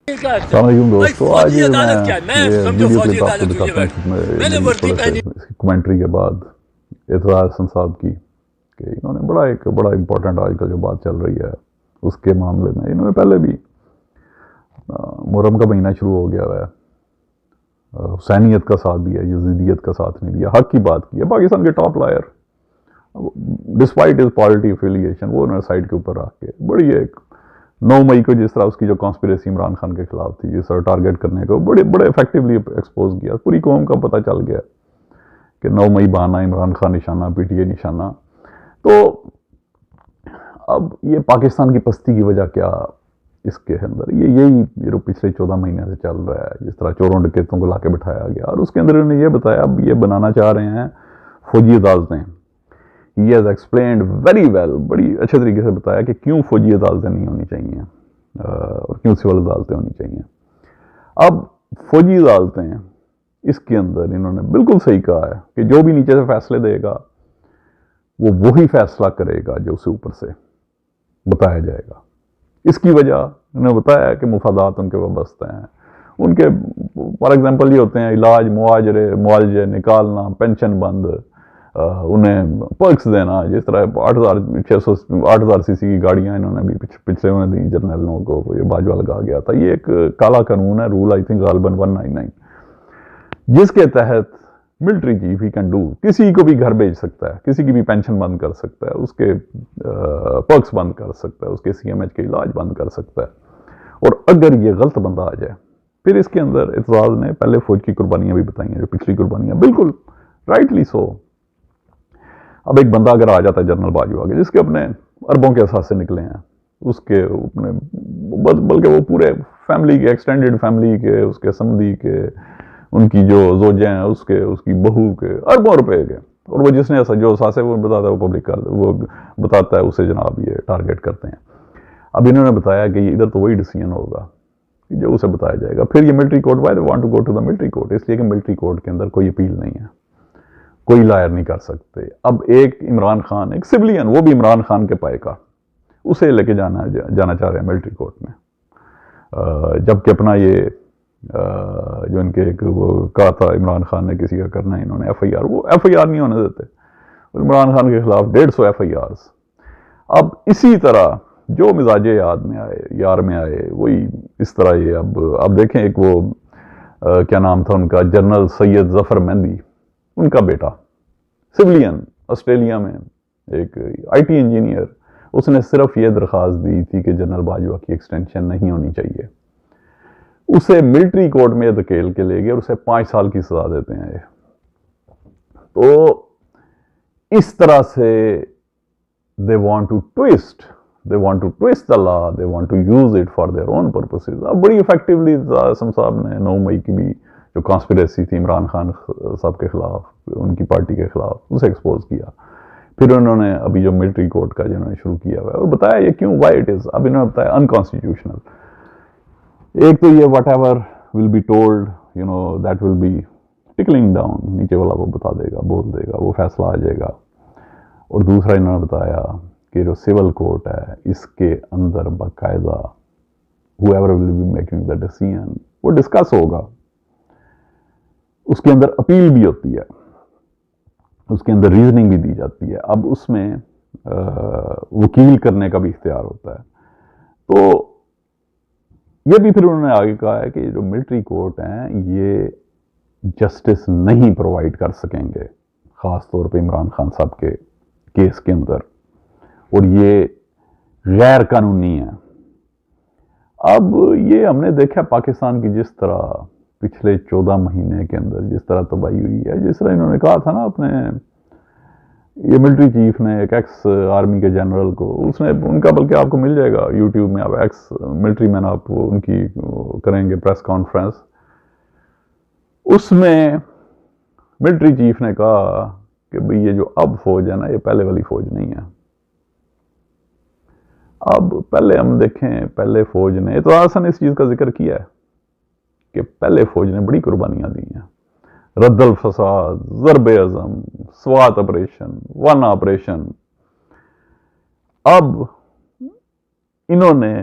अस्सलामुअलैकुम दोस्तों, आज मैं ये वीडियो क्लिप आपको दिखाता हूँ इसकी कमेंट्री के बाद एतराज हसन साहब की कि इन्होंने बड़ा इम्पोर्टेंट आजकल जो बात चल रही है उसके मामले में इन्होंने पहले भी मुहर्रम का महीना शुरू हो गया है, हुसैनियत का साथ दिया, यजीदियत का साथ नहीं दिया, हक की बात की है। पाकिस्तान के top lawyer despite his polity affiliation वो उन्होंने साइड के ऊपर रख के बड़ी एक 9 मई को जिस तरह उसकी जो कॉन्स्पिरेसी इमरान खान के खिलाफ थी, जिस तरह टारगेट करने को बड़े इफेक्टिवली एक्सपोज किया, पूरी कौम का पता चल गया कि 9 मई बहाना, इमरान खान निशाना, पीटीए निशाना। तो अब ये पाकिस्तान की पस्ती की वजह क्या इसके अंदर यही जो पिछले 14 महीने से चल रहा है, जिस तरह चोरों डकैतों को लाके बिठाया गया और उसके अंदर उन्होंने ये बताया अब ये बनाना चाह रहे हैं फौजी अदालतें। He has explained very well, बड़ी अच्छे तरीके से बताया कि क्यों फौजी अदालतें नहीं होनी चाहिए और क्यों सिविल अदालतें होनी चाहिए। अब फौजी अदालतें इसके अंदर इन्होंने बिल्कुल सही कहा है कि जो भी नीचे से फैसले देगा वो वही फैसला करेगा जो उसे ऊपर से बताया जाएगा। इसकी वजह उन्होंने बताया कि मुफादात उनके वाबस्ते हैं, उनके फॉर एग्जांपल ये होते हैं इलाज, मुआवजे निकालना, पेंशन बंद, उन्हें पर्क्स देना, जिस तरह 8,000 सीसी की गाड़ियां इन्होंने भी पिछले में दी जर्नलों को, ये बाजवा लगा गया था। ये एक काला कानून है, रूल आई थिंक गालबन 199, जिसके तहत military chief he can do, किसी को भी घर भेज सकता है, किसी की भी पेंशन बंद कर सकता है, उसके पर्क्स बंद कर सकता है, उसके CMH के इलाज बंद कर सकता है। और अगर ये गलत बंदा आ जाए, फिर इसके अंदर इतराज ने पहले फौज की कुर्बानियां भी बताई हैं, जो पिछली कुर्बानियां, बिल्कुल राइटली सो। अब एक बंदा अगर आ जाता है जनरल बाजवा के, जिसके अपने अरबों के असासे निकले हैं, उसके अपने बल्कि वो पूरे फैमिली के, एक्सटेंडेड फैमिली के, उसके समधी के, उनकी जो जोजे हैं उसकी बहू के अरबों रुपए के, और वो जिसने जो असासे वो बताता है वो पब्लिक कर वो बताता है उसे जनाब ये टारगेट करते हैं। अब इन्होंने बताया कि इधर तो वही डिसीजन होगा जो उसे बताया जाएगा। फिर ये military court, why they want to go to the military court, इसलिए कि मिलिट्री कोर्ट के अंदर कोई अपील नहीं है, कोई लायर नहीं कर सकते। अब एक इमरान खान, एक सिविलियन, वो भी इमरान खान के पाए का, उसे लेके जाना चाह रहे हैं मिलिट्री कोर्ट में, जबकि अपना ये जो इनके एक वो कहा था इमरान खान ने किसी का करना है, इन्होंने FIR, वो FIR नहीं होने देते, और इमरान खान के खिलाफ 150 FIRs। अब इसी तरह जो मिजाज यार में आए वही इस तरह ये अब देखें, एक वो क्या नाम था उनका, जनरल सैयद जफर मेहंदी, उनका बेटा सिविलियन, ऑस्ट्रेलिया में एक IT इंजीनियर, उसने सिर्फ ये दरख्वास्त दी थी कि जनरल बाजवा की एक्सटेंशन नहीं होनी चाहिए। उसे मिलिट्री कोर्ट में धकेल के ले गए और उसे 5 साल की सजा देते हैं। तो इस तरह से they want to twist the law, they want to use it for their own purposes. अब बड़ी इफेक्टिवली आसम साहब ने 9 मई की भी जो कॉन्स्पिरेसी थी इमरान खान साहब के खिलाफ, उनकी पार्टी के खिलाफ, उसे एक्सपोज किया। फिर उन्होंने अभी जो मिलिट्री कोर्ट का जिन्होंने शुरू किया हुआ है और बताया ये क्यों, वाई इट इज, अब इन्होंने बताया अनकॉन्स्टिट्यूशनल। एक तो ये what ever will be told, you know, that will be tickling down, नीचे वाला वो बता देगा, बोल देगा, वो फैसला आ जाएगा। और दूसरा इन्होंने बताया कि जो सिविल कोर्ट है इसके अंदर बाकायदा whoever will be making the decision वो डिस्कस होगा, उसके अंदर अपील भी होती है, उसके अंदर रीजनिंग भी दी जाती है, अब उसमें वकील करने का भी इख्तियार होता है। तो ये भी फिर उन्होंने आगे कहा है कि जो मिलिट्री कोर्ट हैं ये जस्टिस नहीं प्रोवाइड कर सकेंगे, ख़ास तौर पे इमरान खान साहब के केस के अंदर, और ये गैर कानूनी है। अब ये हमने देखा पाकिस्तान की जिस तरह पिछले 14 महीने के अंदर जिस तरह तबाही हुई है, जिस तरह इन्होंने कहा था ना, अपने ये मिलिट्री चीफ ने एक एक्स आर्मी के जनरल को, उसने उनका बल्कि आपको मिल जाएगा यूट्यूब में, आप एक्स मिलिट्री मैन आप उनकी करेंगे प्रेस कॉन्फ्रेंस, उसमें मिलिट्री चीफ ने कहा कि भाई ये जो अब फौज है ना, ये पहले वाली फौज नहीं है। अब पहले हम देखें, पहले फौज ने, तो आसन इस चीज का जिक्र किया है कि पहले फौज ने बड़ी कुर्बानियां दी हैं, रद्दल फसाद, ज़रबे अज़म, स्वात ऑपरेशन, वन ऑपरेशन। अब इन्होंने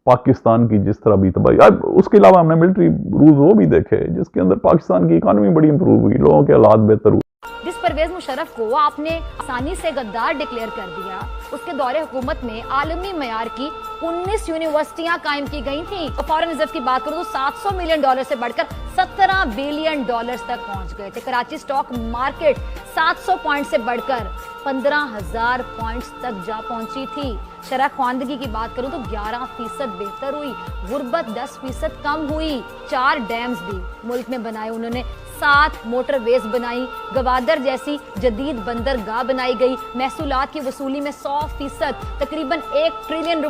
پاکستان کی جس طرح بھی تباہی، اس کے علاوہ ہم نے ملٹری رولز وہ بھی دیکھے جس کے اندر پاکستان کی اکانومی بڑی امپروو ہوئی، لوگوں کے حالات بہتر ہوئے. جس پرویز مشرف کو آپ نے آسانی سے غدار ڈکلیئر کر دیا، اس کے دور حکومت میں عالمی معیار کی 19 یونیورسٹیاں قائم کی گئی تھیں. فارن ریزرو کی بات کروں تو $700 ملین سے بڑھ کر $17 بلین تک پہنچ گئے تھے. کراچی سٹاک مارکیٹ 700 پوائنٹ سے بڑھ کر 15,000 پوائنٹس تک جا پہنچی تھی. شرح خواندگی کی بات کروں تو 11% بہتر ہوئی، غربت 10% کم ہوئی. 4 ڈیمز بھی ملک میں بنائے انہوں نے، 7 موٹر ویز بنائی، گوادر جیسی جدید بندرگاہ بنائی گئی. محصولات کی وصولی میں 100% تقریباً $1 ٹریلین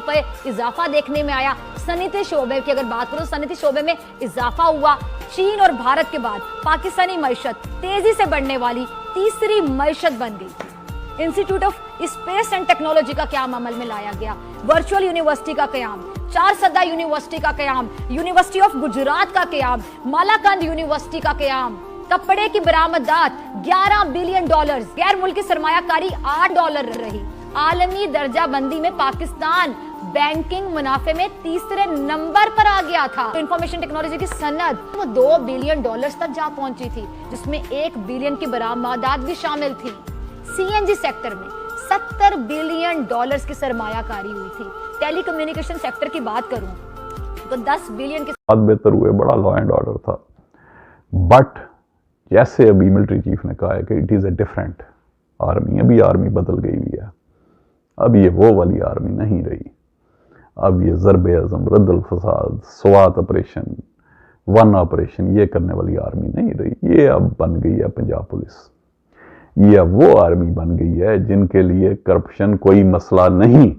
اضافہ دیکھنے میں آیا. صنعتی شعبے کی اگر بات کروں، صنعتی شعبے میں اضافہ ہوا. چین اور بھارت کے بعد پاکستانی معیشت تیزی سے بڑھنے والی تیسری معیشت بن گئی تھی. Institute of space and technology کا قیام عمل میں لایا گیا، ورچوئل یونیورسٹی کا قیام، 4 سدہ یونیورسٹی کا قیام، یونیورسٹی آف گجرات کا قیام، مالاکنڈ یونیورسٹی کا قیام. کپڑے کی برآمدات $11 بلین، غیر ملکی سرمایہ کاری $8 رہی. عالمی درجہ بندی میں پاکستان بینکنگ منافع میں تیسرے نمبر پر آ گیا تھا. انفارمیشن ٹیکنالوجی کی صنعت وہ $2 بلین تک جا پہنچی تھی، جس میں $1 بلین کی برآمدات بھی شامل تھی. سی این جی سیکٹر میں $70 بلین کی سرمایہ کاری ہوئی تھی. ٹیلی کمیونیکیشن سیکٹر کی بات کروں تو $10 بلین کے ساتھ بہتر ہوئے. بڑا لا اینڈ آرڈر تھا. بٹ جیسے ابھی ملٹری چیف نے کہا ہے کہ it is a different army, ابھی آرمی بدل گئی ہوئی ہے. اب یہ وہ والی آرمی نہیں رہی. اب یہ ضرب اعظم، رد الفساد، سوات آپریشن، ون آپریشن یہ کرنے والی آرمی نہیں رہی. یہ اب بن گئی ہے پنجاب پولیس. یہ اب وہ آرمی بن گئی ہے جن کے لیے کرپشن کوئی مسئلہ نہیں،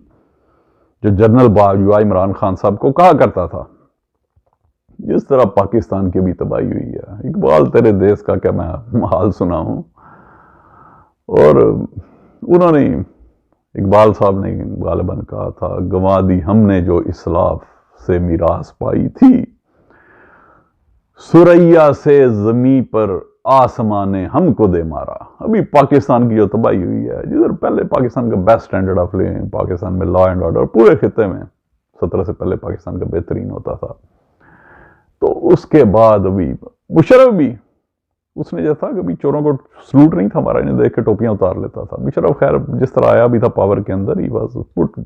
جو جنرل باجوہ عمران خان صاحب کو کہا کرتا تھا. جس طرح پاکستان کی بھی تباہی ہوئی ہے. اقبال تیرے دیس کا کیا میں حال سنا ہوں. اور انہوں نے، اقبال صاحب نے غالباً کہا تھا، گنوا دی ہم نے جو اسلاف سے میراث پائی تھی، سریا سے زمیں پر آسمان نے ہم کو دے مارا. ابھی پاکستان کی جو تباہی ہوئی ہے، جدھر پہلے پاکستان کا best standard of living, Pakistan میں لا اینڈ آرڈر پورے خطے میں 17 سے پہلے پاکستان کا بہترین ہوتا تھا. تو اس کے بعد ابھی مشرف بھی، اس نے جو تھا کبھی چوروں کو سلوٹ نہیں تھا ہمارا، انہیں دیکھ کے ٹوپیاں اتار لیتا تھا. مشرف خیر جس طرح آیا بھی تھا پاور کے اندر، he was put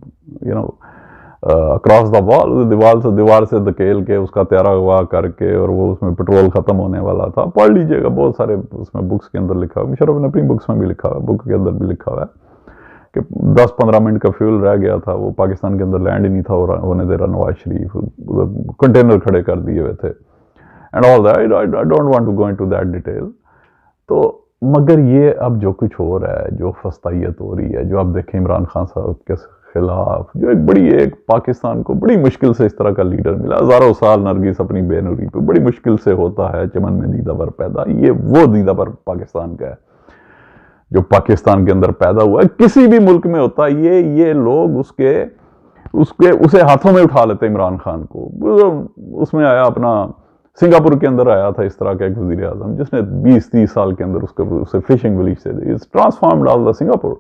across the وال، دیوار سے دھکیل کے اس کا تیارہ ہوا کر کے، اور وہ اس میں پٹرول ختم ہونے والا تھا. پڑھ لیجئے گا، بہت سارے اس میں بکس کے اندر لکھا ہوا. مشرف نے اپنی بکس میں بھی لکھا ہوا، بک کے اندر بھی لکھا ہوا ہے کہ 10-15 منٹ کا فیول رہ گیا تھا، وہ پاکستان کے اندر لینڈ ہی نہیں تھا ہونے دے رہا. نواز شریف ادھر کنٹینر کھڑے کر دیے ہوئے تھے and all that. I don't want to go into that detail. تو مگر یہ اب جو کچھ ہو رہا ہے، جو فسطائیت ہو رہی ہے، جو آپ دیکھیں عمران خان صاحب کے خلاف، جو ایک پاکستان کو بڑی مشکل سے اس طرح کا لیڈر ملا. ہزاروں سال نرگس اپنی بے نوری پہ بڑی مشکل سے ہوتا ہے چمن میں دیدہ ور پیدا. یہ وہ دیدہ ور پاکستان کا ہے جو پاکستان کے اندر پیدا ہوا ہے. کسی بھی ملک میں ہوتا ہے یہ لوگ اسے ہاتھوں میں اٹھا لیتے. عمران خان کو اس میں آیا، اپنا سنگاپور کے اندر آیا تھا اس طرح کا ایک وزیر اعظم جس نے 20-30 سال کے اندر اسے فشنگ ولیج سے ٹرانسفارمڈ آل دا سنگاپور.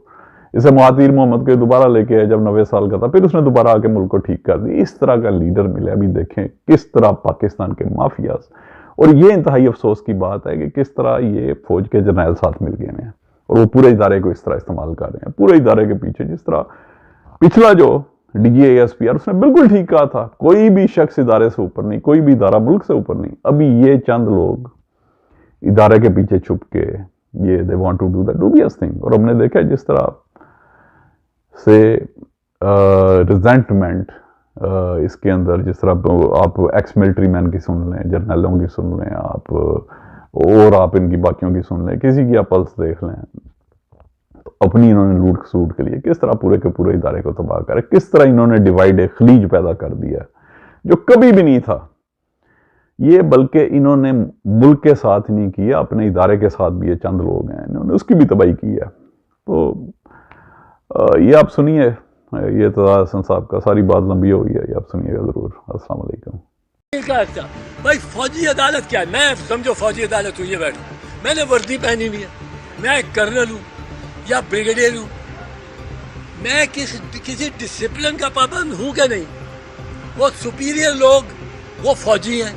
اسے مہاتیر محمد کو دوبارہ لے کے آئے جب 90 سال کا تھا، پھر اس نے دوبارہ آ کے ملک کو ٹھیک کر دی. اس طرح کا لیڈر ملے. ابھی دیکھیں کس طرح پاکستان کے مافیاز، اور یہ انتہائی افسوس کی بات ہے کہ کس طرح یہ فوج کے جرنیل ساتھ مل گئے ہیں اور وہ پورے ادارے کو اس طرح استعمال کر رہے ہیں. پورے ادارے کے پیچھے جس طرح پچھلا جو D G A S P R, اس نے بالکل ٹھیک کہا تھا، کوئی بھی شخص ادارے سے اوپر نہیں، کوئی بھی ادارہ ملک سے اوپر نہیں. ابھی یہ چند لوگ ادارے کے پیچھے چھپ کے یہ they want to do the dubious thing. اور ہم نے دیکھا جس طرح سے ریزنٹمنٹ اس کے اندر، جس طرح آپ ایکس ملٹری مین کی سن لیں، جرنیلوں کی سن لیں آپ، اور آپ ان کی باقیوں کی سن لیں، کسی کی آپ پلس دیکھ لیں، اپنی انہوں نے لوٹ کسوٹ کے لیے کس طرح پورے کے پورے ادارے کو تباہ کرے. کس طرح انہوں نے ڈیوائڈ خلیج پیدا کر دیا جو کبھی بھی نہیں تھا. یہ بلکہ انہوں نے ملک کے ساتھ نہیں کیا، اپنے ادارے کے ساتھ بھی. یہ چند لوگ ہیں، انہوں نے اس کی بھی تباہی کی ہے. تو یہ آپ سنیے، یہ اعتزاز حسن صاحب کا، ساری بات لمبی ہو گئی ہے، یہ آپ سنیے گا ضرور. السلام علیکم. بھائی فوجی عدالت کیا ہے؟ میں سمجھو فوجی عدالت ہوئی ہے، بیٹھو، میں نے وردی پہنی ہوئی ہے، میں ایک کرنل ہوں یا بریگیڈیئر ہوں، میں کسی ڈسپلن کا پابند ہوں کہ نہیں؟ وہ सुपीरियर लोग वो फौजी हैं,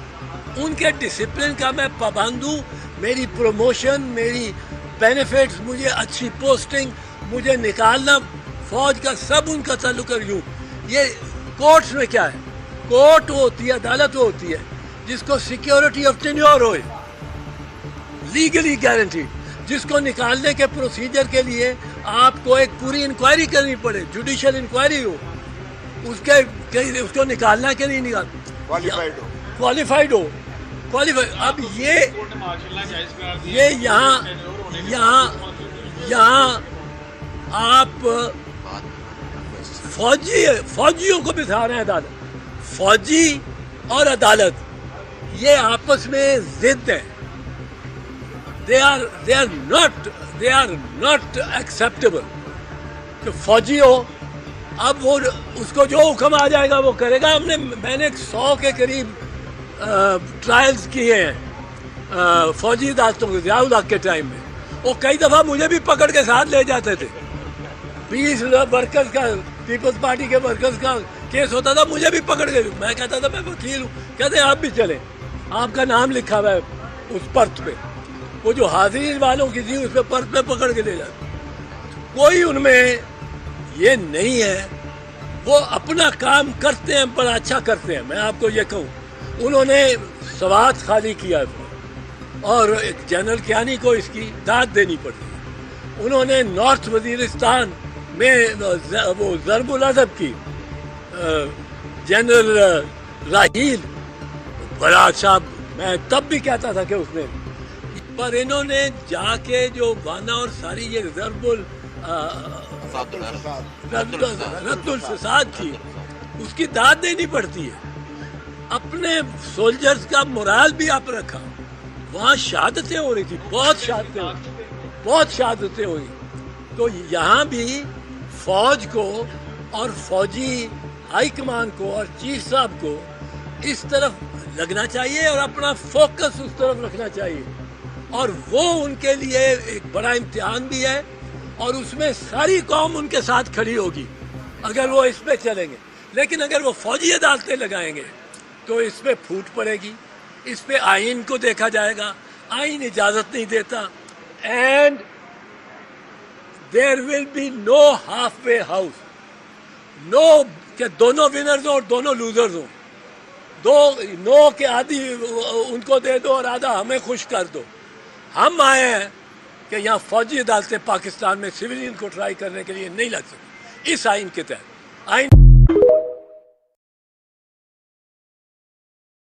उनके डिसिप्लिन का मैं पाबंद हूँ. मेरी प्रमोशन, मेरी बेनिफिट्स, मुझे अच्छी पोस्टिंग, मुझे निकालना फौज का सब उनका ताल्लुक यूँ. ये कोर्ट्स में क्या है, कोर्ट वो होती है, अदालत वो होती है जिसको सिक्योरिटी ऑफ टेन्योर होए, लीगली गारंटी, जिसको निकालने के प्रोसीजर के लिए आपको एक पूरी इंक्वायरी करनी पड़े, जुडिशियल इंक्वायरी हो, उसको निकालना के नहीं निकाल, क्वालिफाइड हो. अब ये यहाँ आप फौजियों को बिठा रहे हैं अदालत. फौजी और अदालत ये आपस में जिद है. they are not acceptable. तो फौजी हो, अब वो उसको जो हुक्म आ जाएगा वो करेगा. मैंने 100 के करीब ट्रायल्स किए हैं फौजी अदालतों के, ज़ियाउल हक के टाइम में. वो कई दफ़ा मुझे भी पकड़ के साथ ले जाते थे. पीस वर्कर्स का, पीपल्स पार्टी के वर्कर्स का केस होता था, मुझे भी पकड़ के, मैं कहता था मैं वकील हूँ, कहते आप भी चले, आपका नाम लिखा हुआ है उस पर्च पे. वो जो हाजिर वालों की थी उस पे पर्च पे पकड़ के ले जाते. कोई उनमें ये नहीं है, वो अपना काम करते हैं, बड़ा अच्छा करते हैं. मैं आपको ये कहूँ, उन्होंने सवात खाली किया और एक जनरल कियानी को इसकी दाद देनी पड़ी. उन्होंने नॉर्थ वजीरिस्तान में वो ज़रबुल अदब की जनरल राहील, बड़ा अच्छा, मैं तब भी कहता था कि उसने, पर इन्होंने जाके जो बाना और सारी ये ज़रबुल रद्दुल फसाद थी, उसकी दाद देनी पड़ती है. अपने सोल्जर्स का मोराल भी आप रखा. वहाँ शहादतें हो रही थी, बहुत शहादतें हुई. तो यहाँ भी फौज को और फौजी हाई कमान को और चीफ साहब को इस तरफ लगना चाहिए और अपना फोकस उस तरफ रखना चाहिए. और वो उनके लिए एक बड़ा इम्तिहान भी है, और उसमें सारी कौम उनके साथ खड़ी होगी अगर वो इस पे चलेंगे. लेकिन अगर वो फौजी अदालतें लगाएंगे तो इस पे फूट पड़ेगी, इस पे आइन को देखा जाएगा. आइन इजाज़त नहीं देता. And there will be no halfway house, no कि दोनों विनर्स हो और दोनों लूजर्स हो. नो के आधी उनको दे दो और आधा हमें खुश कर दो. हम आए हैं कि यहाँ फौजी अदालतें पाकिस्तान में सिविलियन को ट्राई करने के लिए नहीं लग सकती इस आइन के तहत.